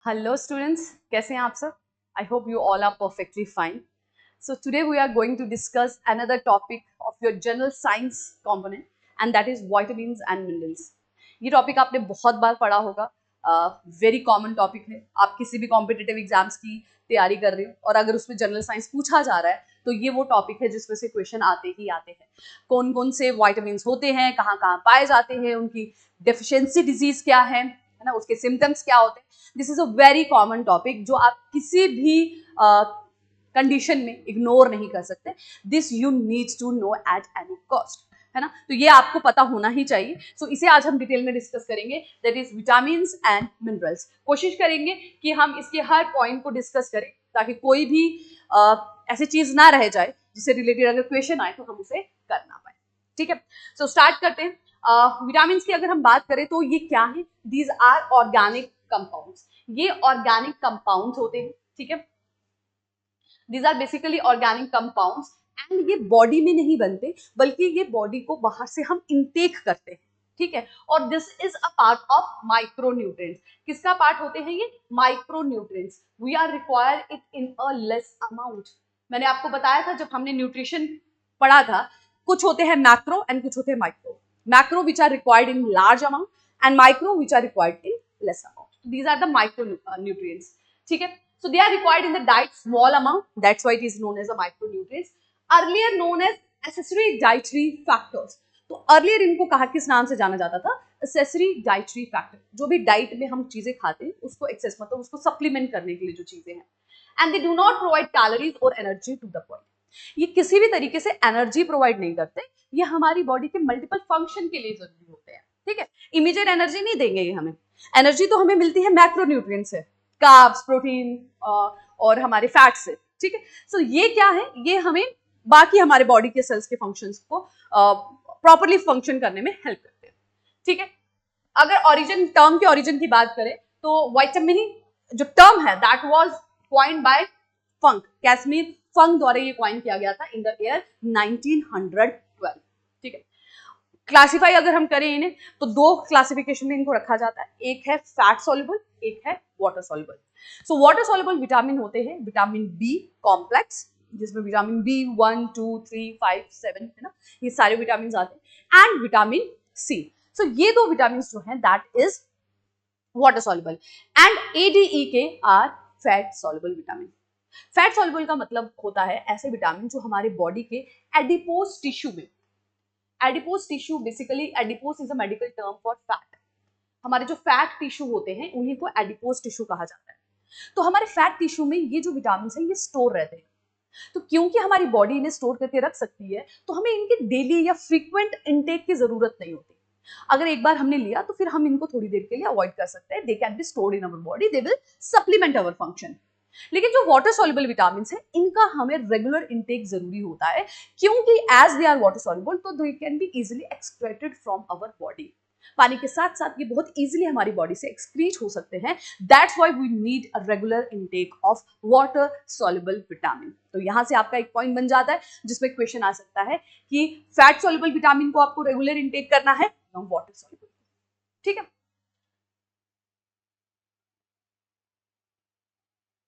Hello students, कैसे हैं आप सब? I hope you all are perfectly fine. So today we are going to discuss another topic of your general science component and that is vitamins and minerals. ये topic आपने बहुत बार पढ़ा होगा, very common topic है. आप किसी भी competitive exams की तैयारी कर रहे हो और अगर उसमें जनरल साइंस पूछा जा रहा है तो ये वो टॉपिक है जिसमें से क्वेश्चन आते ही आते हैं. कौन कौन से वाइटामिन्स होते हैं, कहाँ कहाँ पाए जाते हैं, उनकी डेफिशिएंसी डिजीज क्या है ना, उसके सिम्टम्स क्या होते हैं. This is a very common topic जो आप किसी भी कंडीशन में इग्नोर नहीं कर सकते. This you needs to know at any cost, है ना. तो ये आपको पता होना ही चाहिए. सो इसे आज हम डिटेल में डिस्कस करेंगे, that is vitamins and minerals. कोशिश करेंगे कि हम इसके हर पॉइंट को डिस्कस करें ताकि कोई भी ऐसी चीज ना रह जाए जिससे रिलेटेड अगर क्वेश्चन आए तो हम उसे कर ना पाए. ठीक है, सो स्टार्ट करते हैं. विटामिन की अगर हम बात करें तो ये क्या है? These are organic compounds. ये ऑर्गेनिक कंपाउंड्स होते हैं. ठीक है, these are basically organic compounds and ये बॉडी में नहीं बनते बल्कि ये बॉडी को बाहर से हम इनटेक करते हैं. ठीक है, और this is a part of micronutrients. किसका पार्ट होते हैं ये? Micronutrients. We are require it in a less amount. मैंने आपको बताया था जब हमने न्यूट्रिशन पढ़ा था, कुछ होते हैं मैक्रो एंड कुछ होते हैं micro. Macro which are required in large amount and micro which are required in less amount. These are the micro nutrients. ठीक है, so they are required in the diet small amount, that's why it is known as a micronutrients, earlier known as accessory dietary factors. तो earlier इनको कहा किस नाम से जाना जाता था? accessory dietary factor. जो भी डाइट में हम चीजें खाते हैं उसको एक्सेस मतलब उसको सप्लीमेंट करने के लिए जो चीजें हैं. And they do not provide calories और एनर्जी टू द बॉडी. ये किसी भी तरीके से एनर्जी प्रोवाइड नहीं करते, ये हमारी बॉडी के मल्टीपल फंक्शन के लिए जरूरी होते हैं. ठीक है, इमीडिएट एनर्जी नहीं देंगे ये हमें. एनर्जी तो हमें मिलती है मैक्रोन्यूट्रिएंट से, कार्ब्स, प्रोटीन और हमारे फैट से. ठीक है, सो ये क्या है? ये हमें बाकी हमारे बॉडी के सेल्स के फंक्शंस को प्रॉपर्ली फंक्शन करने में हेल्प करते हैं. ठीक है, अगर ओरिजिन टर्म के ओरिजिन की बात करें तो विटामिन जो टर्म है दैट वाज कॉइन्ड बाय फंक, कैसमीर फंक द्वारा ये कॉइन किया गया था इन द ईयर 1912. ठीक है, क्लासिफाई अगर हम करें इन्हें तो दो क्लासिफिकेशन में इनको रखा जाता है. एक है फैट सॉल्युबल, एक है water soluble. So water soluble vitamin होते हैं विटामिन बी कॉम्प्लेक्स, जिसमें विटामिन बी 1, 2, 3, 5, 7 है ना, ये सारे विटामिन आते हैं, एंड विटामिन सी. सो ये दो विटामिन जो हैं that is water soluble and A D E K are fat soluble vitamin. Fat soluble का मतलब होता है ऐसे विटामिन जो हमारे बॉडी के एडिपोज टिश्यू में, adipose tissue basically, adipose is a medical term for fat. हमारे जो फैट टिश्यू होते हैं उन्हीं को एडिपोज टिश्यू कहा जाता है. तो हमारे फैट टिश्यू में ये जो विटामिन है ये स्टोर रहते हैं. तो क्योंकि हमारी बॉडी इन्हें स्टोर करके रख सकती है तो हमें इनके डेली या फ्रीक्वेंट इनटेक की जरूरत नहीं होती. अगर एक बार हमने लिया तो फिर हम इनको थोड़ी देर के लिए अवॉइड कर सकते हैं. दे can be stored in our body, they will supplement our function. लेकिन जो वाटर सॉल्युबल विटामिन है इनका हमें रेगुलर इनटेक जरूरी होता है क्योंकि as they are water soluble तो they can be easily excreted from our body. पानी के साथ साथ ये बहुत इजीली हमारी बॉडी से एक्सक्रीट हो सकते हैं. That's why we need a regular intake of water soluble vitamin. तो यहां से आपका एक पॉइंट बन जाता है जिसमें क्वेश्चन आ सकता है कि फैट सॉल्युबल विटामिन को आपको रेगुलर इनटेक करना है या वाटर सॉल्युबल. ठीक है,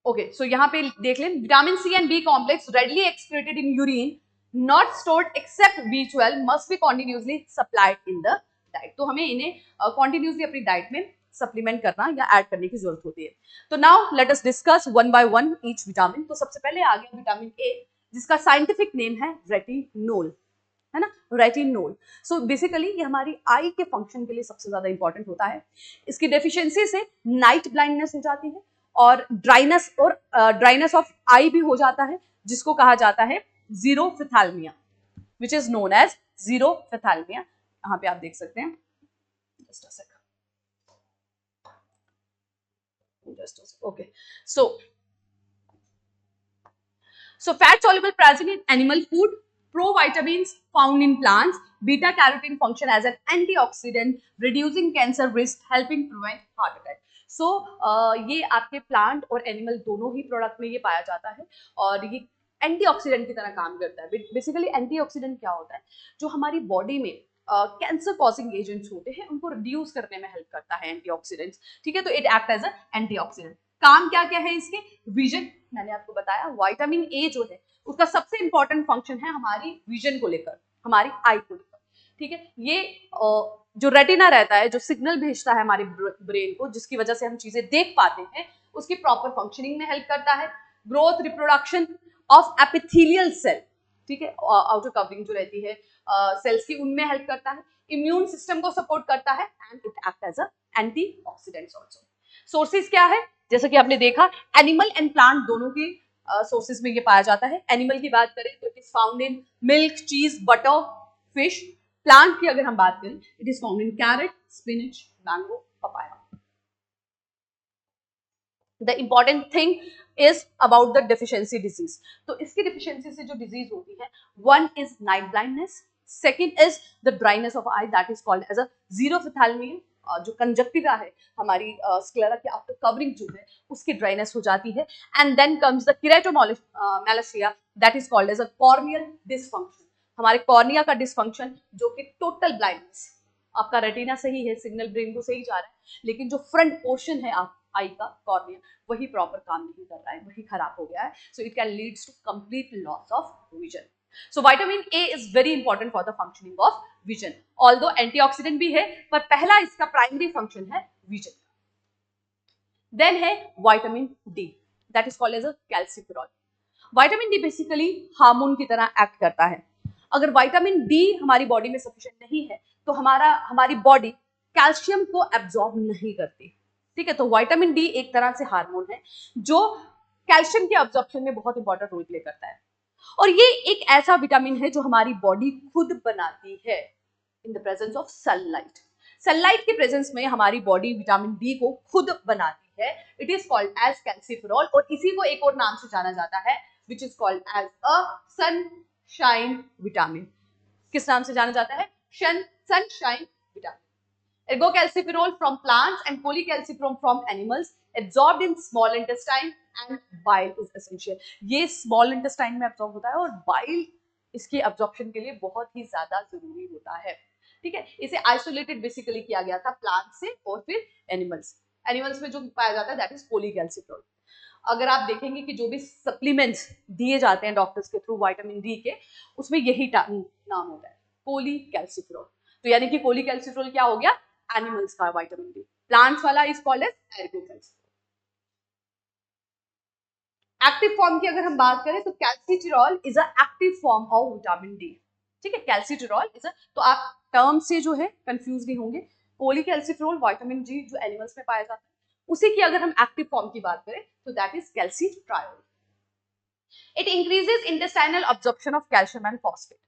ओके, सो यहाँ पे देख लें vitamin C and B complex readily excreted in urine, not stored except B12 must be continuously supplied in the diet. तो हमें इन्हें कॉन्टिन्यूसली अपनी डाइट में सप्लीमेंट करना या ऐड करने की जरूरत होती है. तो now let us discuss one by one each vitamin. तो सबसे पहले आ गया विटामिन ए जिसका साइंटिफिक नेम है रेटिनोल, है ना, रेटिनोल. सो बेसिकली ये हमारी आई के फंक्शन के लिए सबसे ज्यादा इंपॉर्टेंट होता है. इसकी डेफिशिएंसी से नाइट ब्लाइंडनेस हो जाती है और ड्राइनेस ऑफ आई भी हो जाता है जिसको कहा जाता है जीरोफिथैल्मिया, विच इज नोन एज जीरोफिथैल्मिया. यहाँ पे आप देख सकते हैं, just a second, okay. So fat soluble present in animal food, provitamins found in plants, beta carotene function as an antioxidant, reducing cancer risk, helping prevent heart attack. So ये आपके plant और animal दोनों ही product में ये पाया जाता है और ये एंटीऑक्सीडेंट की तरह काम करता है. बेसिकली एंटीऑक्सीडेंट क्या होता है? जो हमारी बॉडी में कैंसर कॉजिंग एजेंट्स होते हैं उनको रिड्यूस करने में हेल्प करता है एंटीऑक्सीडेंट्स. ठीक है, तो it act as a antioxidant. काम क्या क्या है इसके? विजन, मैंने आपको बताया विटामिन ए जो है उसका सबसे इंपॉर्टेंट फंक्शन है हमारी विजन को लेकर, हमारी आई को लेकर, ठीक है। ये जो रेटिना रहता है, जो सिग्नल भेजता है हमारे ब्रेन को, जिसकी वजह से हम चीजें देख पाते हैं, उसकी प्रॉपर फंक्शनिंग में हेल्प करता है। Growth reproduction of epithelial cell, ठीक है, आउटर कवरिंग जो रहती है सेल्स की, उनमें हेल्प करता है। इम्यून सिस्टम को सपोर्ट करता है and it act as a antioxidants also. Sources क्या है? जैसा कि आपने देखा, एनिमल एंड प्लांट दोनों के सोर्सेज में ये पाया जाता है। एनिमल की बात करें तो it is found in milk, cheese, butter, fish. Plant की अगर हम बात करें, it is found in carrot, spinach, mango, papaya. The important thing is about the deficiency disease. तो इसकी डिफिशियंसी से जो डिजीज होती है, one is night blindness, second is the dryness of eye, that is called as a xerophthalmia. जो conjunctiva है हमारी sclera की आफ्टर कवरिंग जो है उसकी ड्राइनेस हो जाती है। And then comes the keratomalacia, that is called as a corneal dysfunction. हमारे कॉर्निया का डिसफंक्शन जो कि टोटल ब्लाइंडनेस, आपका रेटिना सही है, सिग्नल ब्रेन को सही जा रहा है, लेकिन जो फ्रंट पोर्शन है आप आई का, कॉर्निया, वही प्रॉपर काम नहीं कर रहा है, वही खराब हो गया है। So it can leads to complete loss of vision. So vitamin A is very important for the functioning of vision, although antioxidant भी है, पर पहला इसका प्राइमरी फंक्शन है विजन। देन है vitamin D, that is called as a calciferol. Vitamin D basically hormone की तरह act करता है। अगर विटामिन डी हमारी बॉडी में सफिशिएंट नहीं है तो हमारी बॉडी कैल्शियम को एब्जॉर्ब नहीं करती, ठीक है। तो विटामिन डी एक तरह से हार्मोन है जो कैल्शियम के एब्जॉर्प्शन में बहुत इंपॉर्टेंट रोल प्ले करता है। और ये एक ऐसा विटामिन है जो हमारी बॉडी खुद बनाती है in the presence of sunlight. Sunlight के प्रेजेंस में हमारी बॉडी विटामिन डी को खुद बनाती है। It is called as calciferol, और इसी को एक और नाम से जाना जाता है which is called as a sunshine vitamin. किस नाम से जाना जाता है? Sunshine vitamin. Ergocalciferol from plants and cholecalciferol from animals absorbed in small intestine and bile is essential. ये small intestine में absorb होता है और bile इसके absorption के लिए बहुत ही ज्यादा जरूरी होता है, ठीक है। इसे आइसोलेटेड बेसिकली किया गया था प्लांट से और फिर एनिमल्स में जो पाया जाता है दैट इज कोलीकैल्सिफेरॉल। अगर आप देखेंगे कि जो भी सप्लीमेंट्स दिए जाते हैं डॉक्टर्स के थ्रू विटामिन डी के, उसमें यही नाम होता है, कोलीकैल्सिफेरॉल। तो यानी कि कोलीकैल्सिफेरॉल क्या हो गया? एनिमल्स का विटामिन डी। प्लांट्स वाला is called as ergocalciferol. Active form की अगर हम बात करें तो calcitriol is a active form of vitamin D, ठीक है। कैल्सिट्रियोल इज अ, तो आप टर्म से जो है कंफ्यूज नहीं होंगे। कोलीकैल्सिफेरॉल विटामिन डी जो एनिमल्स में पाया जाता है, उसी की अगर हम एक्टिव फॉर्म की बात करें तो that is calcitriol. It increases intestinal absorption of calcium and phosphate.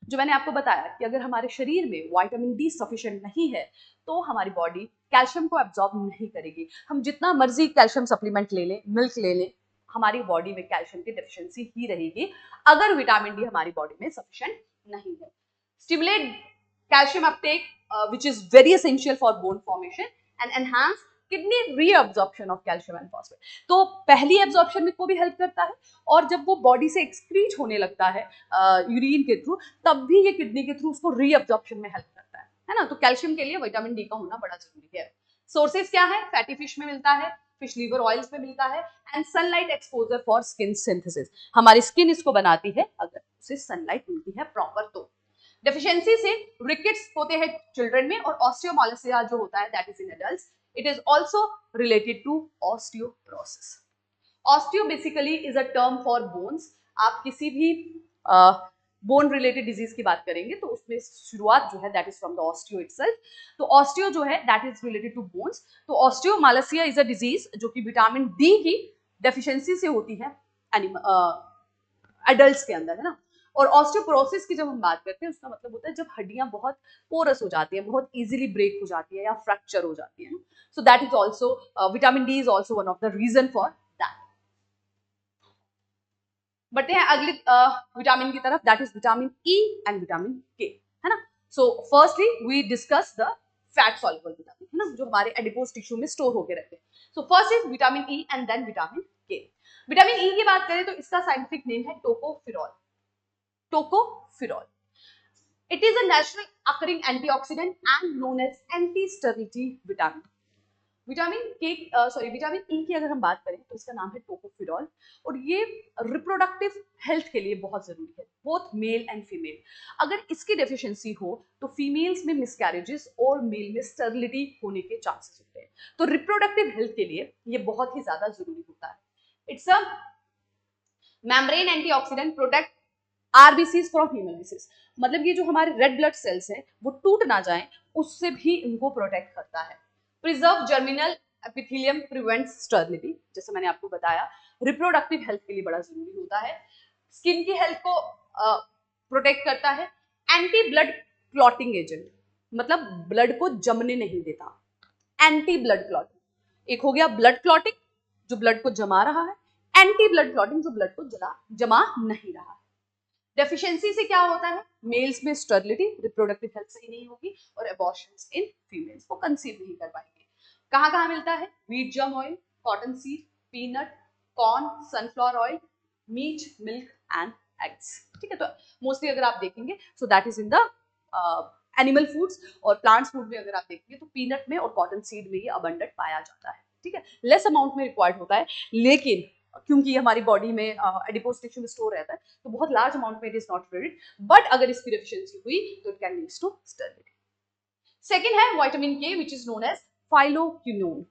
जो मैंने आपको बताया कि अगर हमारे शरीर में विटामिन डी सफिशिएंट नहीं है तो हमारी बॉडी कैल्शियम को एब्जॉर्ब नहीं करेगी। हम जितना मर्जी कैल्शियम सप्लीमेंट ले लें, मिल्क ले लें, हमारी बॉडी में कैल्शियम की डेफिशिएंसी ही रहेगी अगर विटामिन डी हमारी बॉडी में सफिशिएंट नहीं है। Stimulate calcium Uptake which is very essential for bone formation and enhance kidney reabsorption of calcium and phosphate. तो पहली एब्जॉर्प्शन में को भी हेल्प करता है, और जब वो बॉडी से एक्सक्रीट होने लगता है यूरिन के थ्रू, तब भी ये किडनी के थ्रू उसको रीअब्जॉर्प्शन में हेल्प करता है ना। तो कैल्शियम के लिए विटामिन डी का होना बड़ा जरूरी है। सोर्सेज क्या है? फैटी फिश में मिलता है, फिश लीवर ऑयल्स में मिलता है, and sunlight exposure for skin synthesis. हमारी स्किन इसको बनाती है अगर उसे सनलाइट मिलती है प्रॉपर तो। डेफिशिएंसी से रिकेट्स होते हैं चिल्ड्रन में, और ऑस्टियोमालासिया जो होता है that is in adults. It is also related to osteoporosis. Osteo basically is a term for bones. आप किसी भी बोन रिलेटेड डिजीज की बात करेंगे तो उसमें शुरुआत जो है that is from the osteo itself. तो ऑस्टियो जो है that is related to bones. तो ऑस्टियोमालासिया इज अ डिजीज जो कि विटामिन डी की डेफिशिएंसी से होती है एडल्ट्स के अंदर, है ना। और ऑस्टियोपोरोसिस की जब हम बात करते हैं उसका मतलब होता है जब हड्डियां बहुत पोरस हो जाती है, बहुत इजीली ब्रेक हो जाती है या फ्रैक्चर हो जाती है। So that is also vitamin D is also one of the reason for that. बढ़ते हैं अगले विटामिन की तरफ, that is vitamin E and vitamin K, है ना। So firstly we discuss the fat soluble vitamin, है ना, जो हमारे एडिपोज टिश्यू में स्टोर होकर रहते हैं। So first is vitamin E and then vitamin K. Vitamin E की बात करें तो इसका साइंटिफिक नेम है tocopherol. Tocopherol, it is a natural occurring antioxidant and known as anti-sterility vitamin. Vitamin E की अगर हम बात करें तो इसका नाम है टोकोफिरॉल, और ये रिप्रोडक्टिव हेल्थ के लिए बहुत जरूरी है, बोथ मेल एंड फीमेल। अगर इसकी डेफिशिएंसी हो तो फीमेल्स में मिसकैरेजेस और मेल में स्टर्लिटी होने के चांसेस होते हैं। तो रिप्रोडक्टिव हेल्थ के लिए ये बहुत ही ज्यादा जरूरी होता है। It's a membrane antioxidant, protect RBCs from haemolysis, मतलब ये जो हमारे रेड ब्लड सेल्स हैं वो टूट ना जाएं, उससे भी इनको प्रोटेक्ट करता है। Preserve germinal epithelium, prevents sterility, जैसे मैंने आपको बताया रिप्रोडक्टिव हेल्थ के लिए बड़ा जरूरी होता है। स्किन की हेल्थ को प्रोटेक्ट करता है। एंटी ब्लड क्लॉटिंग एजेंट, मतलब ब्लड को जमने नहीं देता। एंटी ब्लड क्लॉटिंग, एक हो गया ब्लड क्लॉटिंग जो ब्लड को जमा रहा है, एंटी ब्लड क्लॉटिंग जो ब्लड को जमा नहीं रहा है। डेफिशिएंसी से क्या होता है, मेल्स में स्टर्लिटी, रिप्रोडक्टिव हेल्थ सही नहीं होगी, और एबॉर्शंस इन फीमेल्स, वो कंसीव नहीं कर पाएंगे। कहाँ कहाँ मिलता है, wheat germ oil, cotton seed, peanut, corn, sunflower oil, meat, milk and eggs. ठीक है, तो मोस्टली अगर आप देखेंगे so that is in the animal foods, और प्लांट्स फूड में अगर आप देखेंगे तो पीनट में और कॉटन सीड में ये अबंडेंट पाया जाता है। ठीक है, लेस अमाउंट में रिक्वायर्ड होता है, लेकिन क्योंकि हमारी बॉडी में एडिपोज टिश्यू में स्टोर रहता है तो बहुत लार्ज अमाउंट में it is not needed, but अगर इसकी डेफिशिएंसी हुई तो it can leads to sterility. Second है vitamin K, which is known as phylloquinone.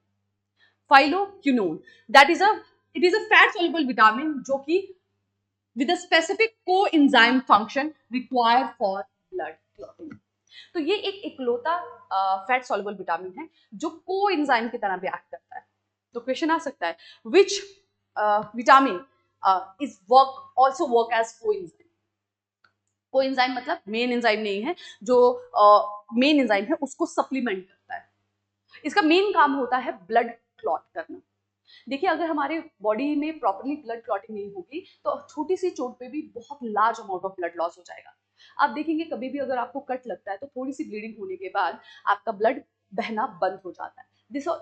Phylloquinone that is it is a fat soluble vitamin जो कि with a specific coenzyme function required for blood clotting। तो ये एक इकलौता fat soluble vitamin है जो coenzyme की तरह भी एक्ट करता है। तो क्वेश्चन आ सकता है which vitamin is work also work as coenzyme. Coenzyme मतलब मेन एंजाइम नहीं है, जो मेन एंजाइम है उसको सप्लीमेंट करता है। इसका मेन काम होता है ब्लड क्लॉट करना। देखिए, अगर हमारे बॉडी में प्रॉपरली ब्लड क्लॉटिंग नहीं होगी तो छोटी सी चोट पे भी बहुत large amount of blood loss हो जाएगा। आप देखेंगे कभी भी अगर आपको कट लगता है तो थोड़ी सी ब्लीडिंग होने के बाद आपका ब्लड बहना बंद हो जाता है।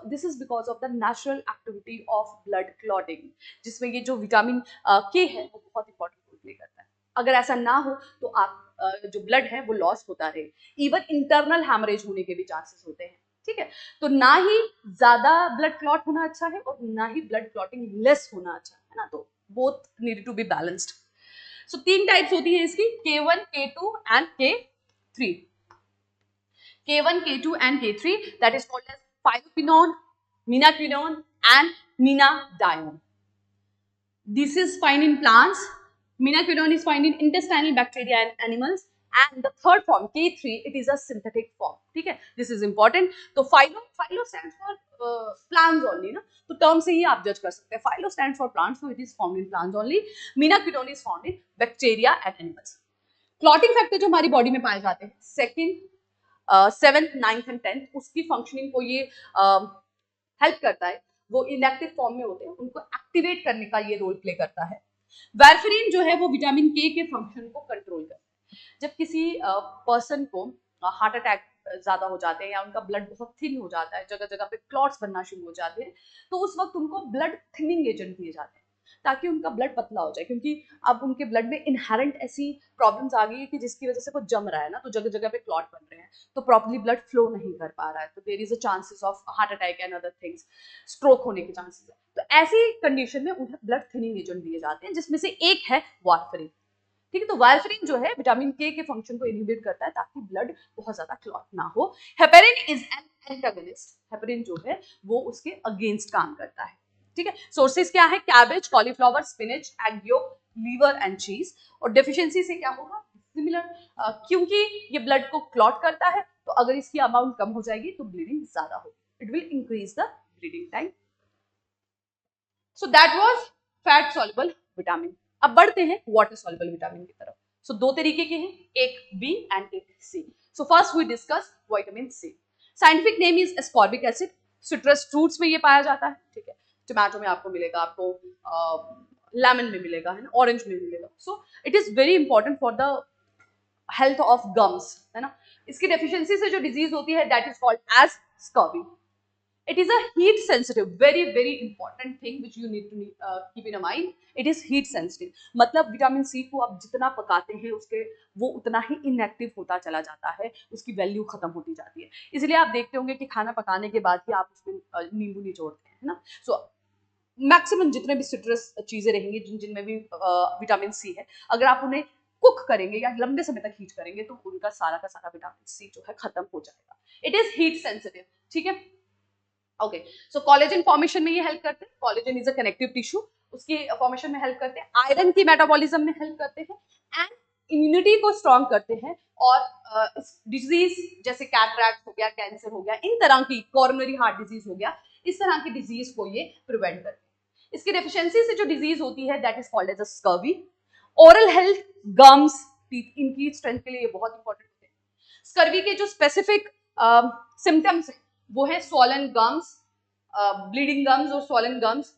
This is because of the natural activity of blood clotting, जिसमें ये जो विटामिन के है वो बहुत इंपॉर्टेंट रोल प्ले करता है। अगर ऐसा ना हो तो आप जो ब्लड है वो लॉस होता रहे, इवन इंटरनल हैमरेज होने के भी चांसेस होते हैं। ठीक है, तो ना ही ज्यादा ब्लड क्लॉट होना अच्छा है और ना ही ब्लड क्लॉटिंग लेस होना अच्छा है ना, तो both need to be balanced. So तीन टाइप्स होती है इसकी, K1, K2 एंड K3। K1, K2 and K3 that is called as phyloquinone, minaquinone and minadione. This is found in plants. Minaquinone is found in intestinal bacteria and animals. And the third form, K3, it is a synthetic form. ठीक है, this is important. तो philo stands for plants only ना, तो term से ही आप जज कर सकते हैं। Philo stands for plants, so it is found in plants only. Minaquinone is found in bacteria and animals. Clotting factor जो हमारी बॉडी में पाए जाते हैं, second, seventh, ninth and tenth, उसकी फंक्शनिंग को ये हेल्प करता है। वो इनएक्टिव फॉर्म में होते हैं, उनको एक्टिवेट करने का ये रोल प्ले करता है। वारफेरिन जो है वो विटामिन के फंक्शन को कंट्रोल करता है। जब किसी पर्सन को हार्ट अटैक ज्यादा हो जाते हैं या उनका ब्लड बहुत थिन हो जाता है, जगह जगह पे क्लॉट्स बनना शुरू हो जाते हैं, तो उस वक्त उनको ब्लड थिनिंग एजेंट दिए जाते हैं ताकि उनका ब्लड पतला हो जाए, क्योंकि अब उनके ब्लड में इनहेरेंट ऐसी प्रॉब्लम्स आ गई है कि जिसकी वजह से वो जम रहा है ना, तो जगह जगह पे क्लॉट बन रहे हैं, तो प्रॉपर्ली ब्लड फ्लो नहीं कर पा रहा है, तो there is a chances of heart attack and other things, stroke होने के चांसेस है। तो ऐसी कंडीशन में उन्हें ब्लड थिनिंग एजेंट दिए जाते हैं, जिसमें से एक है वारफेरिन। ठीक है, तो वारफेरिन जो है विटामिन के फंक्शन को इनहिबिट करता है ताकि ब्लड बहुत ज्यादा क्लॉट ना हो। Heparin is an antagonist, heparin जो है वो उसके अगेंस्ट काम करता है। ठीक है, सोर्सेज क्या है, cabbage, cauliflower, spinach, egg yolk, liver and cheese. और डेफिशिएंसी से क्या होगा, सिमिलर, क्योंकि ये ब्लड को क्लॉट करता है, तो अगर इसकी अमाउंट कम हो जाएगी तो ब्लीडिंग ज्यादा होगी, it will increase the bleeding time. So that was fat soluble vitamin. अब बढ़ते हैं वाटर सॉल्युबल विटामिन की तरफ। सो दो तरीके के हैं, एक बी एंड एक C. So first we discuss vitamin C. Scientific name is ascorbic acid. Citrus fruits में ये पाया जाता है। ठीक है, टोमेटो में आपको मिलेगा, आपको लेमन में मिलेगा, है ना, ऑरेंज में मिलेगा। So it is very important for the health of gums, है ना। इसकी डेफिशिएंसी से जो डिजीज होती है that is called as scurvy. It is a heat sensitive, very important thing which you need to keep in mind. It is heat sensitive. मतलब vitamin C को आप जितना पकाते हैं उसके वो उतना ही इनएक्टिव होता चला जाता है, उसकी वैल्यू खत्म होती जाती है. इसलिए आप देखते होंगे कि खाना पकाने के बाद ही आप उसमें नींबू निचोड़ते हैं, है ना. सो मैक्सिमम जितने भी सिट्रस चीजें रहेंगी जिनमें भी विटामिन सी है, अगर आप उन्हें कुक करेंगे या लंबे समय तक हीट करेंगे तो उनका सारा का सारा विटामिन सी जो है खत्म हो जाएगा. It is heat sensitive. ठीक है. ओके. सो कोलेजन फॉर्मेशन में ये हेल्प करते हैं. Collagen is a connective tissue, उसकी फॉर्मेशन में हेल्प करते हैं. आयरन की मेटाबॉलिज्म में हेल्प करते हैं एंड इम्यूनिटी को स्ट्रॉन्ग करते हैं. और डिजीज जैसे कैटरैक्ट हो गया, कैंसर हो गया, इन तरह की कोरोनरी हार्ट डिजीज हो गया, इस तरह की डिजीज को ये प्रिवेंट करते हैं. इसकी डेफिशिएंसी से जो डिजीज होती है that is called as a scurvy. Oral health, gums, teeth, इनकी स्ट्रेंथ के लिए ये बहुत इंपॉर्टेंट होते हैं. स्कर्वी के जो स्पेसिफिक सिम्टम्स हैं वो है स्वॉलन गम्स, ब्लीडिंग गम्स और swollen gums,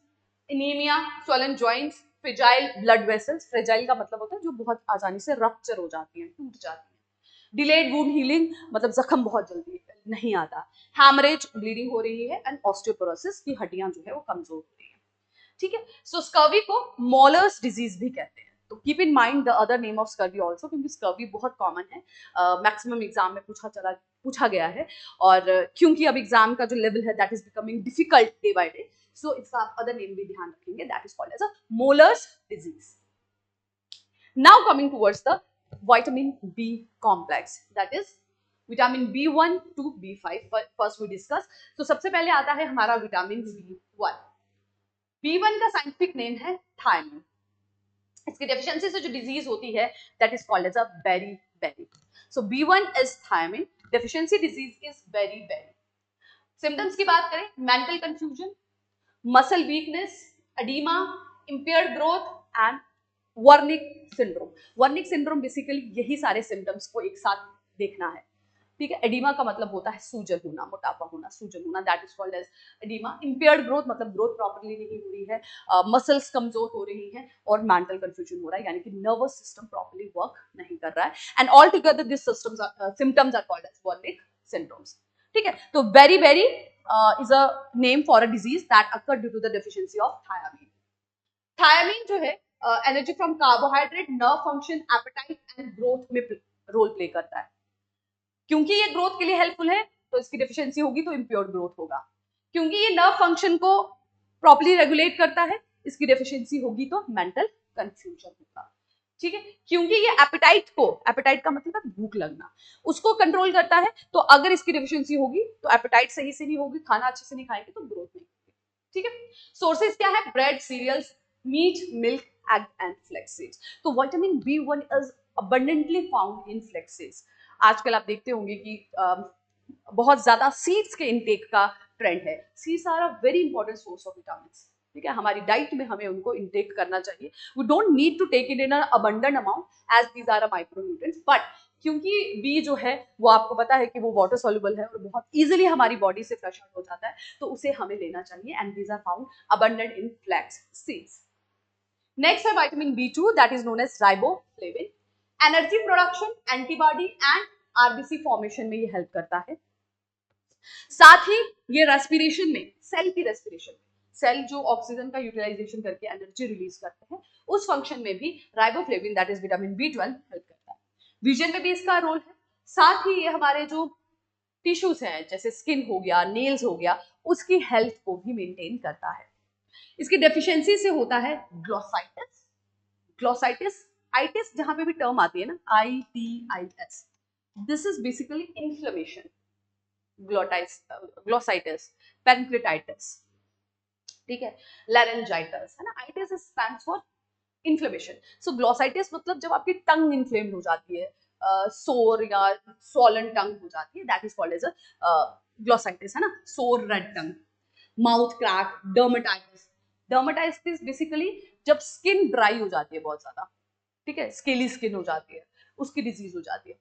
anaemia, swollen joints, fragile blood vessels. Fragile का मतलब होता है जो बहुत आसानी से रप्चर हो जाती हैं, टूट जाती हैं. डिलेड वुंड हीलिंग मतलब जख्म बहुत जल्दी नहीं आता. हैमरेज, ब्लीडिंग हो रही है एंड ऑस्टियोपोरोसिस की हड्डियां जो है वो कमजोर हो रही है. ठीक है. सो स्कर्वी को मॉलर्स डिजीज भी कहते हैं. तो keep in mind the other name of scurvy also, क्योंकि स्कर्वी बहुत कॉमन है, मैक्सिमम एग्जाम में पूछा गया है. और क्योंकि अब एग्जाम का जो लेवल है that is becoming difficult day by day, so इसका आप अदर नेम भी ध्यान रखेंगे. That is called as a Moeller's disease. Now coming towards the vitamin B complex, that is vitamin B1 to B5. first we discuss. तो सबसे पहले आता है हमारा विटामिन B1. B1 का साइंटिफिक नेम है थायमिन. इसकी डेफिशिएंसी से जो डिजीज होती है that is called as a beri. So B1 is thiamine. Deficiency disease is beri. Symptoms की बात करें, mental confusion, muscle weakness, oedema, impaired growth and Wernicke syndrome. Wernicke syndrome basically यही सारे सिम्टम्स को एक साथ देखना है. ठीक है. एडीमा का मतलब होता है सूजन होना, मोटापा होना, सूजन होना, that is called as oedema. Impaired growth मतलब ग्रोथ प्रॉपर्ली नहीं हो रही है, मसल्स कमजोर हो रही हैं और मेंटल कंफ्यूजन हो रहा है, यानी कि नर्वस सिस्टम प्रॉपर्ली वर्क नहीं कर रहा है. And all together this symptoms are called as Wernicke syndromes. ठीक है. तो beri is a name for a disease that occur due to the deficiency of thiamine. Thiamine जो है energy from carbohydrate, nerve function, appetite and growth में role play करता है. क्योंकि ये ग्रोथ के लिए हेल्पफुल है तो इसकी डेफिशिएंसी होगी तो इम्प्योर्ड ग्रोथ होगा. क्योंकि ये नर्व फंक्शन को प्रॉपर्ली रेगुलेट करता है, इसकी डेफिशिएंसी होगी तो मेंटल कंफ्यूजन होगा. ठीक है. क्योंकि ये एपेटाइट का मतलब है भूख लगना, उसको कंट्रोल करता है. तो अगर इसकी डेफिशिएंसी होगी तो एपेटाइट सही से नहीं होगी, खाना अच्छे से नहीं खाएंगे तो ग्रोथ नहीं होगी. ठीक है. सोर्सेज क्या है? Bread, cereals, meat, milk, egg and flax seeds. तो vitamin B1 is abundantly found in flax seeds. आजकल आप देखते होंगे कि बहुत ज्यादा सीड्स के इनटेक का ट्रेंड है. Seeds are a very important source of vitamins. ठीक है. हमारी डाइट में हमें उनको इनटेक करना चाहिए. We don't need to take it in a abundant amount as these are a micronutrients, but क्योंकि बी जो है वो आपको पता है कि वो वाटर सॉल्युबल है और बहुत इजीली हमारी बॉडी से फ्लश आउट हो जाता है, तो उसे हमें लेना चाहिए. And these are found abundant in flax seeds. Next है vitamin B2 that is known as riboflavin. Energy production, antibody and RBC formation में ये हेल्प करता है. साथ ही ये रेस्पिरेशन में, सेल की रेस्पिरेशन में, सेल जो ऑक्सीजन का यूटिलाइजेशन करके एनर्जी रिलीज करते हैं उस फंक्शन में भी riboflavin that is vitamin B12 help करता है. विजन में भी इसका रोल है. साथ ही ये हमारे जो टिश्यूज हैं जैसे स्किन हो गया, नेल्स हो गया, उसकी हेल्थ को भी मेंटेन करता है. इसकी डेफिशिएंसी से होता है ग्लोसाइटिस. आइटिस जहां पे भी टर्म आती है ना, ITIS, this is basically inflammation. Glossitis, pancreatitis, ठीक है, लैरेंजाइटिस, है ना. Itis stands for inflammation. So glossitis मतलब जब आपकी टंग इन्फ्लेम्ड हो जाती है, सोर या स्वॉलन टंग हो जाती है, that is called as a glossitis, है ना. Sore red tongue, mouth crack, dermatitis. Dermatitis basically जब स्किन ड्राई हो जाती है बहुत ज्यादा, ठीक है, स्केली स्किन हो जाती है, उसकी डिजीज हो जाती है.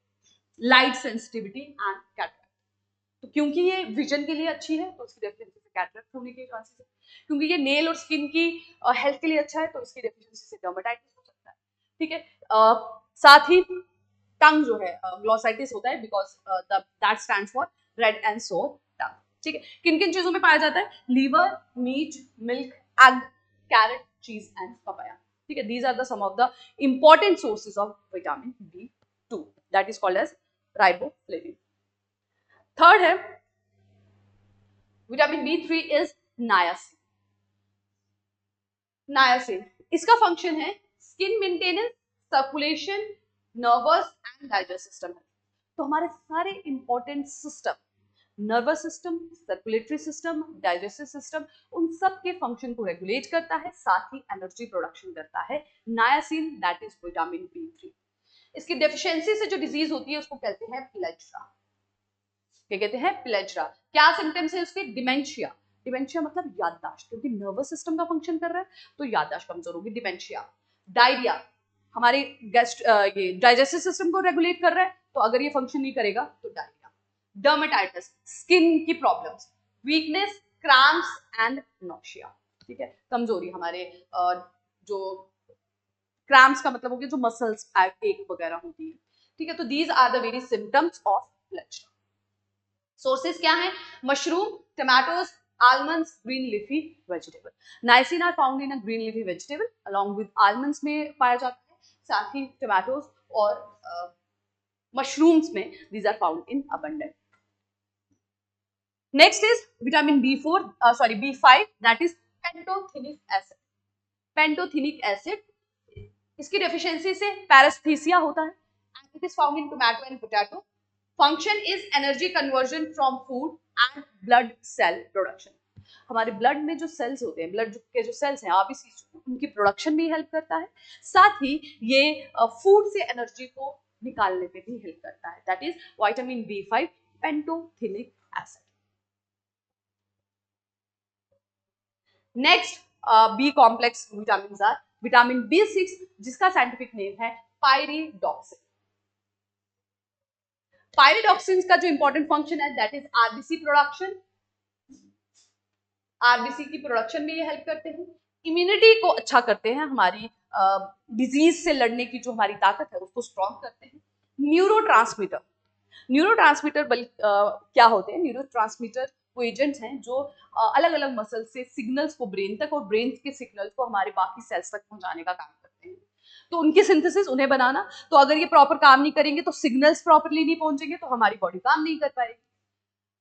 Light sensitivity and cataract. तो क्योंकि ये विजन के लिए अच्छी है तो उसकी डेफिशिएंसी से कैटरेक्ट होने के चांसेस है. क्योंकि ये नेल और स्किन की हेल्थ के लिए अच्छा है तो इसकी डेफिशिएंसी से डर्मेटाइटिस हो सकता है. ठीक है. साथ ही टंग जो है ग्लोसाइटिस होता है because that stands for red and सोर टंग. ठीक है, किन किन चीजों में पाया जाता है? Liver, meat, milk, egg, carrot, cheese and papaya. ठीक है, these are the some of the important sources of vitamin B2 that is called as riboflavin. Third है vitamin B3 is niacin. Niacin, इसका फंक्शन है skin maintenance, circulation, nervous and digest system है। तो हमारे सारे important system, nervous system, circulatory system, digestive system, उन सब के फंक्शन को रेगुलेट करता है, साथ ही एनर्जी प्रोडक्शन करता है नायासिन, दैट इज विटामिन B3। इसकी डेफिशिएंसी से जो डिजीज होती है उसको कहते हैं प्लेजरा। क्या कहते हैं? प्लेजरा। क्या सिम्टम्स है उसके? डिमेंशिया। डिमेंशिया मतलब याददाश्त, क्योंकि नर्वस सिस्टम का फंक्शन कर रहा है तो याददाश्त कमजोर होगी, डिमेंशिया। डायरिया, हमारे ये डाइजेस्टिव सिस्टम को रेगुलेट कर रहा है, तो अगर ये फंक्शन नहीं करेगा तो डायरिया। डर्मेटाइटिस, स्किन की problems, weakness, cramps and nausea. ठीक है, कमजोरी, हमारे जो क्रैम्प्स का मतलब हो गया जो मसल्स एक वगैरह होती है। ठीक है, तो these are the very symptoms of pellagra. Sources क्या है? Mushroom, tomatoes, almonds, green leafy vegetable. Niacin are found in a green leafy vegetable along with almonds में पाया जाता है, साथ ही टमाटोज और मशरूम्स में these are found in abundant. Next is vitamin B5, that is pantothenic acid. Pantothenic acid, इसकी deficiency से पैरास्थीसिया होता है and it is found in tomato and potato. Function is energy conversion from food and blood cell production. हमारे blood में जो sales होते हैं, blood के जो सेल्स हैं आरबीसी, उनकी प्रोडक्शन में हेल्प करता है, साथ ही ये फूड से एनर्जी को निकालने पे भी हेल्प करता है, that is vitamin B5 pantothenic acid. Next B complex vitamin are vitamin B6, जिसका साइंटिफिक नेम है पायरिडॉक्सिन। पायरिडॉक्सिन्स का जो इंपॉर्टेंट फंक्शन है that is RBC production. RBC की प्रोडक्शन में ये हेल्प करते हैं, इम्यूनिटी को अच्छा करते हैं, हमारी डिजीज से लड़ने की जो हमारी ताकत है उसको स्ट्रॉन्ग करते हैं। न्यूरोट्रांसमीटर, न्यूरोट्रांसमीटर क्या होते हैं? न्यूरोट्रांसमीटर वो एजेंट्स हैं जो अलग अलग मसल से सिग्नल्स को ब्रेन तक और ब्रेन के सिग्नल्स को हमारे बाकी सेल्स तक पहुंचाने का काम करते हैं। तो उनकी सिंथेसिस, उन्हें बनाना, तो अगर ये प्रॉपर काम नहीं करेंगे तो सिग्नल्स प्रॉपरली नहीं पहुंचेंगे तो हमारी बॉडी काम नहीं कर पाएगी।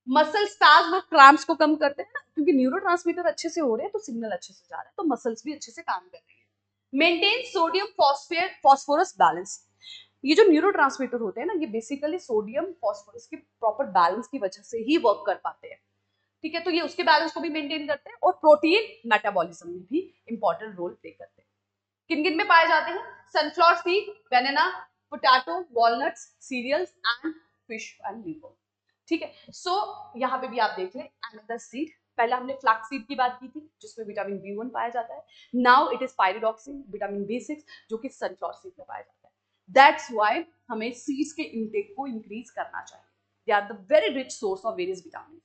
मसल स्पैज्म और क्रैम्प्स को कम करते हैं ना, क्योंकि न्यूरोट्रांसमीटर अच्छे से हो रहे हैं तो सिग्नल अच्छे से जा रहे हैं, तो मसल्स भी अच्छे से काम कर रही है। Maintain sodium phosphorus balance. ये जो न्यूरोट्रांसमीटर होते हैं ना, ये बेसिकली सोडियम फॉस्फोरस के प्रॉपर बैलेंस की वजह से ही वर्क कर पाते हैं। ठीक है, तो ये उसके बैलेंस को भी मेंटेन करते हैं और प्रोटीन मेटाबॉलिज्म में भी इंपॉर्टेंट रोल प्ले करते हैं। किन किन में पाए जाते हैं? Sunflower seed, banana, potato, walnuts, cereals and fish and liver. ठीक है, सो यहाँ पे भी आप देख लें अनदर सीड। पहला हमने फ्लैक्स सीड की बात की थी जिसमें विटामिन B1 पाया जाता है। Now it is pyridoxine, vitamin B6 जो कि सनफ्लावर सीड में पाया जाता है। दैट्स व्हाई हमें सीड्स के इंटेक को इंक्रीज करना चाहिए, they are the very rich source of various vitamin.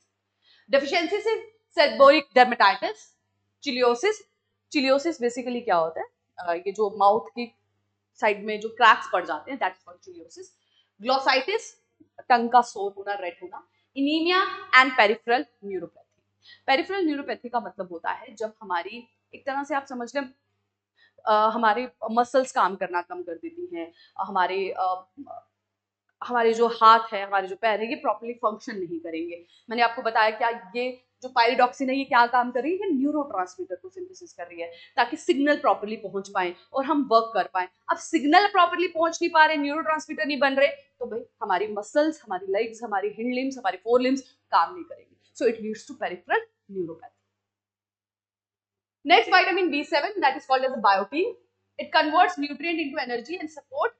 Deficiency से seborrheic dermatitis, cheilosis. Cheilosis basically क्या होता है? ये जो माउथ की साइड में जो क्रैक्स पड़ जाते हैं, that is called cheilosis. Glossitis, tongue का सोर होना, रेड होना। Anaemia and peripheral neuropathy. Peripheral neuropathy का मतलब होता है जब हमारी, एक तरह से आप समझ लें, हमारे मसल्स काम करना कम कर देती हैं, हमारे जो हाथ है, हमारे जो पैर है, ये प्रॉपर्ली फंक्शन नहीं करेंगे। मैंने आपको बताया क्या ये जो पायरिडॉक्सिन है ये क्या काम कर रही है? न्यूरोट्रांसमीटर को सिंथेसिस कर रही है ताकि सिग्नल प्रॉपर्ली पहुंच पाए और हम वर्क कर पाए। अब सिग्नल प्रॉपर्ली पहुंच नहीं पा रहे, न्यूरोट्रांसमीटर नहीं बन रहे, तो भाई हमारी मसल्स, हमारी लेग्स, हमारी हिंड लिम्स, हमारे फोर लिम्स काम नहीं करेंगे। So it leads to peripheral neuropathy. Next, vitamin B7, that is called as a biotin. It converts nutrient into energy and support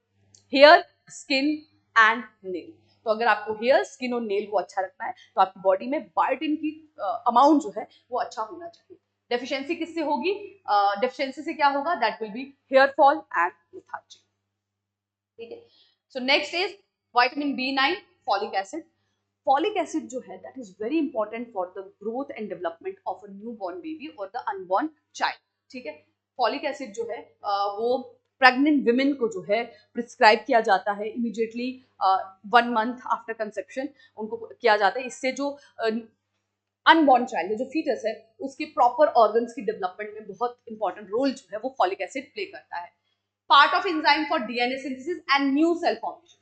hair, skin and nail. तो अगर आपको hair, skin और nail को अच्छा रखना है तो आपकी बॉडी में बायोटिन की अमाउंट जो है वो अच्छा होना चाहिए। डेफिशिएंसी किससे होगी? डेफिशिएंसी से क्या होगा? That will be here fall and lethargy. ठीक है, so next is vitamin B9, folic acid. Folic acid जो है that is very important for the growth and development of a new born baby और the unborn child. ठीक है, folic acid जो है वो प्रेग्नेंट विमेन को जो है प्रिस्क्राइब किया जाता है इमीडिएटली 1 मंथ आफ्टर कंसेप्शन, उनको किया जाता है। इससे जो अनबॉर्न चाइल्ड जो फीटस है उसके प्रॉपर ऑर्गन्स की डेवलपमेंट में बहुत इंपॉर्टेंट रोल जो है वो फॉलिक एसिड प्ले करता है। Part of enzyme for DNA synthesis and new cell formation.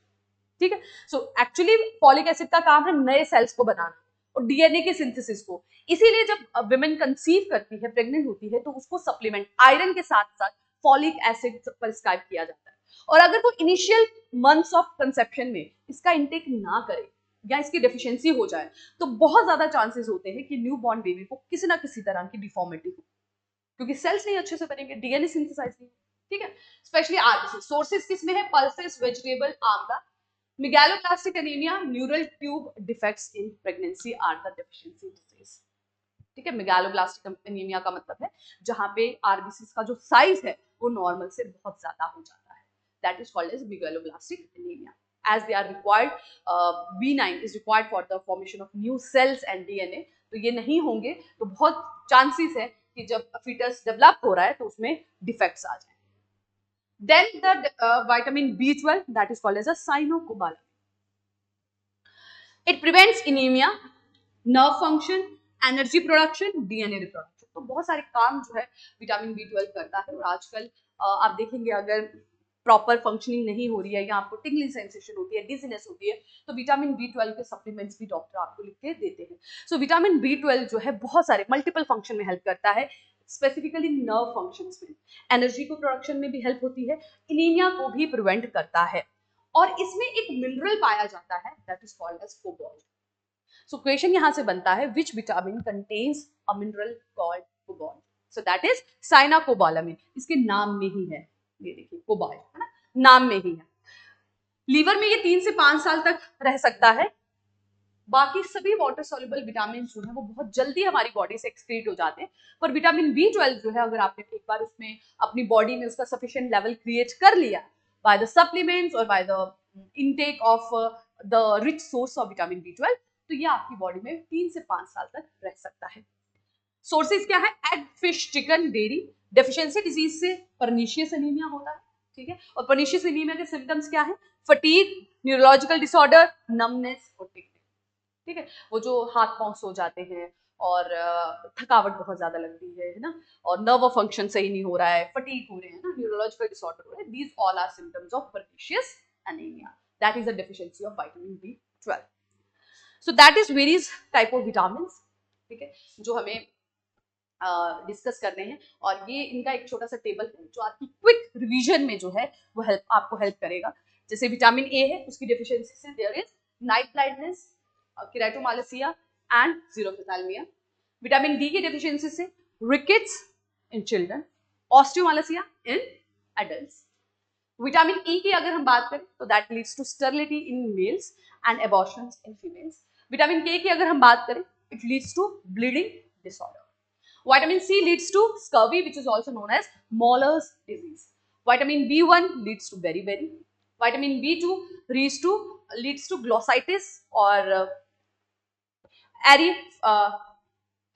ठीक है, सो एक्चुअली फॉलिक एसिड का काम है नए सेल्स को बनाना और डीएनए के सिंथेसिस को। इसीलिए जब विमेन कंसीव करती है, प्रेग्नेंट होती है, तो उसको सप्लीमेंट आयरन के साथ साथ फॉलिक एसिड प्रिस्क्राइब किया जाता है। और अगर वो इनिशियल मंथ्स ऑफ कंसेप्शन में इसका इंटेक ना करे या इसकी डेफिशिएंसी हो जाए तो बहुत ज्यादा चांसेस होते हैं कि न्यू बॉर्न बेबी को किसी ना किसी तरह की डिफॉर्मिटी हो, क्योंकि सेल्स नहीं अच्छे से बनेंगे, डीएनए सिंथेसाइज नहीं। ठीक है, स्पेशली आरबीसी सोर्सेज किसमें है? Pulses, vegetable, amla. Megaloblastic anaemia, neural tube defects in pregnancy are the deficiency disease. ठीक है, मेगालोब्लास्टिक एनीमिया का मतलब है जहां पे आरबीसी का जो साइज है वो नॉर्मल से बहुत ज्यादा हो जाता है, that is called as megaloblastic anaemia. as they are required, B9 is required for the formation of new cells and DNA। तो ये नहीं होंगे तो बहुत चांसेस है कि जब फीटस डेवलप हो रहा है तो उसमें डिफेक्ट्स आ जाए। Then the vitamin B12 that is called as a cyanocobalamin. It prevents anemia, nerve function, energy production, DNA reproduction। तो बहुत सारे काम जो है विटामिन B12 करता है। और आजकल आप देखेंगे अगर प्रॉपर फंक्शनिंग नहीं हो रही है या आपको टिंगलिंग सेंसेशन होती है, डिजीनेस होती है, तो विटामिन B12 के सप्लीमेंट्स भी डॉक्टर आपको लिख के देते हैं। सो विटामिन B12 जो है बहुत सारे मल्टीपल फंक्शन में हेल्प करता है, स्पेसिफिकली नर्व फंक्शंस में, एनर्जी को प्रोडक्शन में भी हेल्प होती है, एनीमिया को भी प्रिवेंट करता है। और इसमें एक मिनरल पाया जाता है that is called as cobalt. So question यहां से बनता है which vitamin contains a mineral called cobalt? So that is cyanocobalamin. इसके नाम में ही है, ये देखिए कोबाल्ट है ना, नाम में ही है। लीवर में ये 3 से 5 साल तक रह सकता है। बाकी सभी वाटर सॉल्युबल विटामिन जो है वो बहुत जल्दी हमारी बॉडी से एक्सक्रीट हो जाते हैं, पर विटामिन B12 जो है अगर आपने एक बार उसमें अपनी बॉडी में उसका सफिशिएंट लेवल क्रिएट कर लिया बाय द सप्लीमेंट्स और by the intake of the rich source of vitamin B12, तो ये आपकी बॉडी में 3 से 5 साल तक रह सकता है। सोर्सेज क्या है? Egg, fish, chicken, dairy. Deficiency disease से पर्निशियस एनीमिया होता है। ठीक है, और पर्निशियस एनीमिया के सिम्टम्स क्या है? फटीग, न्यूरोलॉजिकल डिसऑर्डर, नमनेस और टिकनेस। ठीक है, वो जो हाथ पांव सो जाते हैं और थकावट बहुत ज्यादा लगती है ना, और नर्व फंक्शन सही नहीं हो रहा है, फटीग हो रहे हैं ना, न्यूरोलॉजिकल डिसऑर्डर हो रहे हैं, these all are symptoms of pernicious anaemia, that is a deficiency of vitamin B12। So that is various type of vitamins. ठीक है, जो हमें डिस्कस करने हैं, और ये इनका एक छोटा सा टेबल है जो आपकी क्विक रिवीजन में जो है वो आपको हेल्प करेगा। जैसे विटामिन ए है, उसकी डेफिशिएंसी से there is night blindness, keratomalacia and xerophthalmia. Vitamin D की डेफिशिएंसी से rickets in children, osteomalacia in adults. Vitamin E की अगर हम बात करें तो that leads to sterility in males and abortions in females. Vitamin K की अगर हम बात करें it leads to bleeding disorder. Vitamin C leads to scurvy, which is also known as Moller's disease. Vitamin B1 leads to beriberi. Vitamin B2 leads to glossitis or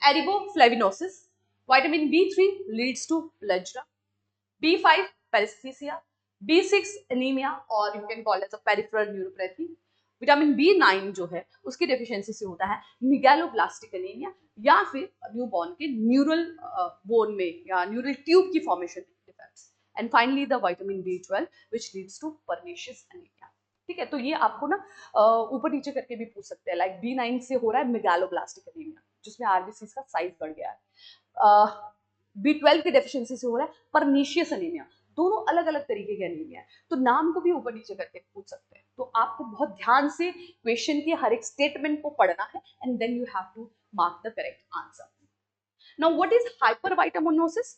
araboflavinosis. Vitamin B3 leads to pellagra. B5 paresthesia. B6 anemia, or you can call it a peripheral neuropathy. Vitamin B9 जो है उसकी deficiency से होता है megaloblastic anaemia या फिर newborn के neural bone में या न्यूरल ट्यूब की formation defects. And finally the vitamin B12 which leads to pernicious anaemia. ठीक है, तो ये आपको ना ऊपर नीचे करके भी पूछ सकते हैं, लाइक B9 से हो रहा है मेगालोब्लास्टिक एनीमिया जिसमें आरबीसीज का साइज बढ़ गया है, B12 की डेफिशिएंसी से हो रहा है पर्निशियस एनीमिया। दोनों अलग अलग तरीके के एनीमिया है, तो नाम को भी ऊपर नीचे करके पूछ सकते हैं। तो आपको बहुत ध्यान से क्वेश्चन के हर एक स्टेटमेंट को पढ़ना है and then you have to mark the correct answer. Now what is hypervitaminosis?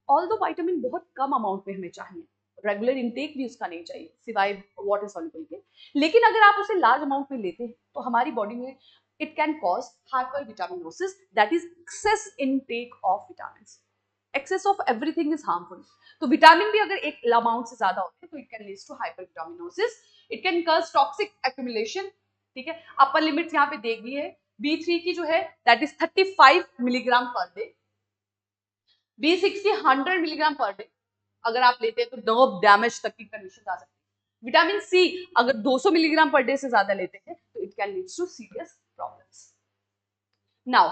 Although vitamin बहुत कम अमाउंट में हमें चाहिए, रेगुलर इनटेक भी उसका नहीं चाहिए सिवाय वाटर सॉल्युबल के, लेकिन अगर आप उसे लार्ज अमाउंट में लेते हैं तो हमारी बॉडी में it can cause hypervitaminosis, that is excess intake of vitamins. Excess of everything is harmful. तो विटामिन भी अगर एक अमाउंट से ज्यादा होते हैं तो it can lead to hypervitaminosis. It can cause toxic accumulation. ठीक है, अपर लिमिट यहाँ पे देख ली है, B3 की जो है that is 35 milligram per day, B6 की 100 मिलीग्राम पर डे। अगर आप लेते हैं तो नर्व डैमेज तक की कंडीशन आ सकती है। विटामिन सी अगर 200 मिलीग्राम पर डे से ज्यादा लेते हैं तो it can lead to serious problems. Now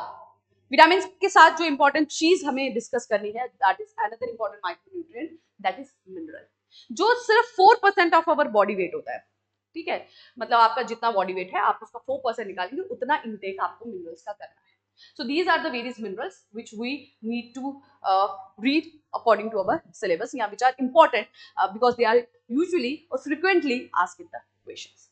vitamin के साथ जो इंपॉर्टेंट चीज हमें डिस्कस करनी है, that is another important micronutrient, that is mineral, जो सिर्फ 4% ऑफ अवर बॉडी वेट होता है। ठीक है, मतलब आपका जितना बॉडी वेट है आप उसका 4% निकालेंगे, उतना इंटेक आपको मिनरल्स का करना है। So these are the various minerals which we need to read according to our syllabus, yeah, which are important because they are usually or frequently asked in the questions.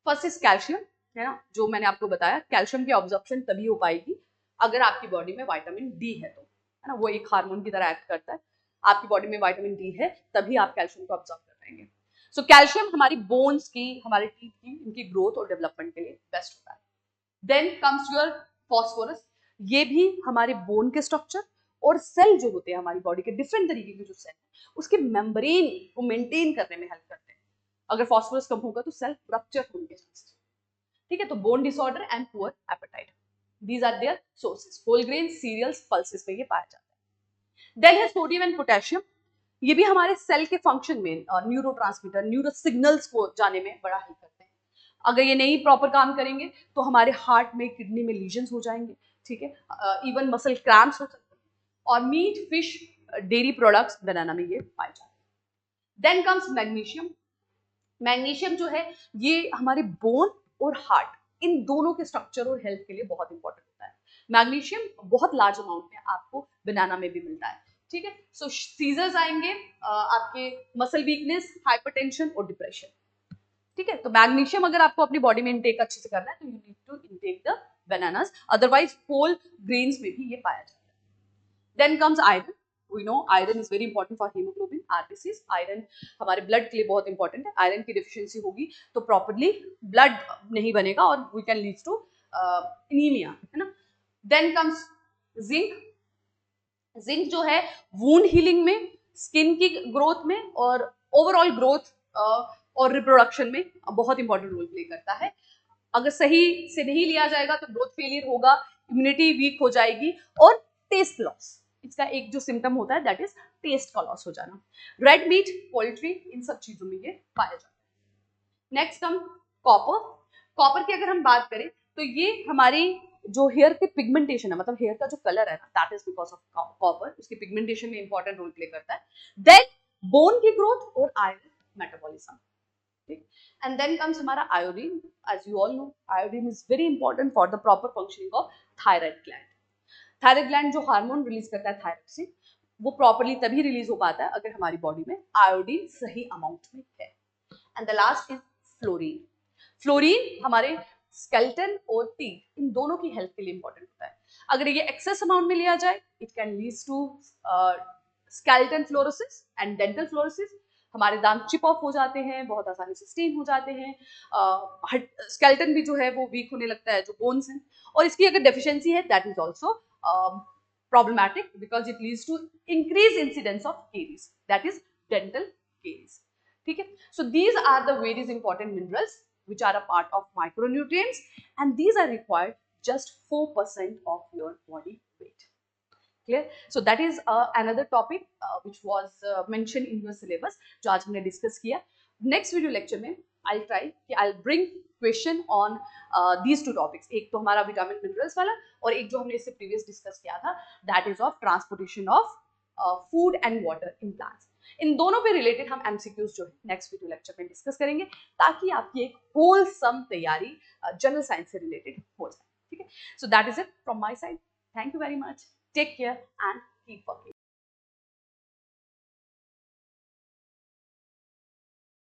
First is calcium, है ना, जो मैंने आपको बताया calcium की absorption तभी हो पाएगी अगर आपकी बॉडी में विटामिन डी है, तो है ना, वो एक हार्मोन की तरह एक्ट करता है। आपकी बॉडी में विटामिन डी है तभी आप कैल्शियम को ऑब्जॉर्ब कर पाएंगे। सो कैल्शियम हमारी बोन्स की, हमारे टीथ की, इनकी ग्रोथ और डेवलपमेंट के लिए बेस्ट होता है। देन कम्स योर फॉस्फोरस, ये भी हमारे बोन के स्ट्रक्चर और सेल जो होते हैं हमारी बॉडी के डिफरेंट तरीके के जो सेल है उसके मेम्ब्रेन को मेंटेन करने में हेल्प करते हैं। अगर फॉस्फोरस कम होगा तो सेल रप्चर होने के चांसेस। ठीक है, तो bone disorder and poor appetite, these are their sources. Whole grain, cereals, pulses में ये पाया जाता है। देन है सोडियम एंड पोटेशियम, ये भी हमारे सेल के फंक्शन में न्यूरोट्रांसमीटर, न्यूरो सिग्नल्स को जाने में बड़ा हेल्प करते हैं। अगर ये नहीं प्रॉपर काम करेंगे तो हमारे हार्ट में, किडनी में लीजन्स हो जाएंगे। ठीक है, इवन मसल क्रैम्प्स हो सकते हैं। और मीट, फिश, डेयरी प्रोडक्ट्स, बनाना में ये पाए जाते हैं। Then comes magnesium. मैग्नीशियम जो है ये हमारे बोन और हार्ट, इन दोनों के स्ट्रक्चर और हेल्थ के लिए बहुत इंपॉर्टेंट होता है। मैग्नीशियम बहुत लार्ज अमाउंट में आपको बनाना में भी मिलता है। ठीक है, सो सीजर्स आएंगे, आपके मसल वीकनेस, हाइपरटेंशन और डिप्रेशन। ठीक है, तो मैग्नीशियम अगर आपको अपनी बॉडी में इंटेक अच्छे से करना है तो you need to intake the bananas, otherwise whole grains में भी ये पाया जाता है। Then comes iron. We know iron is very important for haemoglobin, RBCs. Iron हमारे ब्लड के लिए बहुत इंपॉर्टेंट है। आयरन की डिफिशियंसी होगी तो प्रॉपरली ब्लड नहीं बनेगा और we can lead to anaemia, है ना। Then comes zinc. जिंक जो है वूंड हीलिंग में, स्किन की ग्रोथ में और ओवरऑल ग्रोथ और रिप्रोडक्शन में बहुत इंपॉर्टेंट रोल प्ले करता है। अगर सही से नहीं लिया जाएगा तो ग्रोथ फेलियर होगा, इम्यूनिटी वीक हो जाएगी और टेस्ट लॉस, इसका एक जो सिम्टम होता है दैट इज टेस्ट का लॉस हो जाना। रेड मीट, पोल्ट्री, इन सब चीजों में ये पाया जाता है। Next come copper. कॉपर की अगर हम बात करें तो ये हमारी जो हेयर के पिगमेंटेशन है, मतलब हेयर का जो कलर है ना, that is because of copper, उसके पिगमेंटेशन में इंपॉर्टेंट रोल प्ले करता है। देन बोन की ग्रोथ और iron metabolism. And then comes हमारा iodine. As you all know iodine is very important for the proper functioning of thyroid gland. Thyroid gland जो hormone release करता है thyroid से, वो प्रॉपरली तभी रिलीज हो पाता है अगर हमारी बॉडी में आयोडीन सही अमाउंट में है। And the last is fluorine. Fluorine हमारे स्केलेटन और टीथ, इन दोनों की हेल्थ के लिए इंपॉर्टेंट होता है। अगर ये एक्सेस अमाउंट में लिया जाए it can lead to skeleton fluorosis and dental fluorosis. हमारे दांत चिप ऑफ हो जाते हैं, बहुत आसानी से स्टेन हो जाते हैं। स्केलेटन भी जो है वो वीक होने लगता है, जो बोन्स हैं। और इसकी अगर डेफिशिएंसी है that is also problematic because it leads to increased incidence of caries, that is dental caries. ठीक है, so these are the various important minerals which are a part of micronutrients and these are required just 4% of your body weight. Clear? So that is another topic which was mentioned in your syllabus जो आज हमने discuss किया। Next video lecture में I'll try कि I'll bring question on these two topics, एक तो हमारा vitamin minerals वाला और एक जो हमने इससे प्रीवियस डिस्कस किया था that is of transportation of food and water in plants. इन दोनों पे रिलेटेड हम एमसीक्यूज जो है नेक्स्ट वीडियो लेक्चर में डिस्कस करेंगे ताकि आपकी एक होलसम तैयारी जनरल साइंस से रिलेटेड हो जाए। ठीक है, so that is it from my side. Thank you very much, take care and keep working.